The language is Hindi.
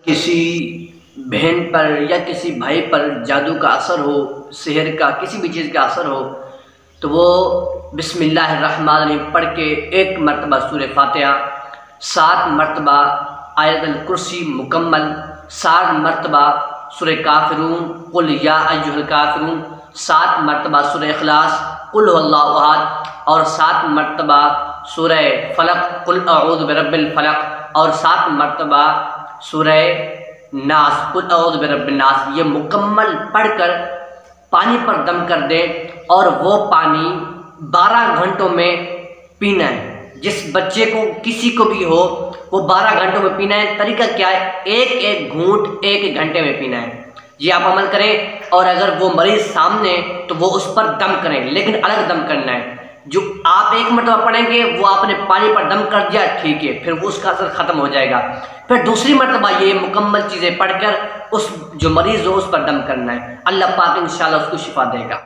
किसी बहन पर या किसी भाई पर जादू का असर हो, सेहर का, किसी भी चीज़ का असर हो, तो वो बिस्मिल्लाहिर्रहमानिर्रहीम पढ़ के 1 मरतबा सूरह फातिहा, 7 मरतबा आयतुल कुर्सी मुकम्मल, 7 मरतबा सूरह काफिरून कुल या अय्युहल काफिरून, 7 मरतबा सूरह इखलास कुल हुवल्लाहु अहद और 7 मरतबा सूरह फलक कुल अऊज़ु बिरब्बिल फलक और 7 मरतबा सूरह नास कुल अऊज़ु बिरब्बिन नास। ये मुकम्मल पढ़कर पानी पर दम कर दें और वो पानी 12 घंटों में पीना है। जिस बच्चे को किसी को भी हो वो 12 घंटों में पीना है। तरीका क्या है? एक एक घूंट 1 घंटे में पीना है। ये आप अमल करें और अगर वो मरीज सामने तो वो उस पर दम करें, लेकिन अलग दम करना है। जो आप 1 मरतबा पढ़ेंगे वो आपने पानी पर दम कर दिया, ठीक है, फिर वो उसका असर खत्म हो जाएगा। फिर दूसरी मरतबा ये मुकम्मल चीज़ें पढ़कर उस जो मरीज हो उस पर दम करना है। अल्लाह पाक इंशाल्लाह उसको शिफा देगा।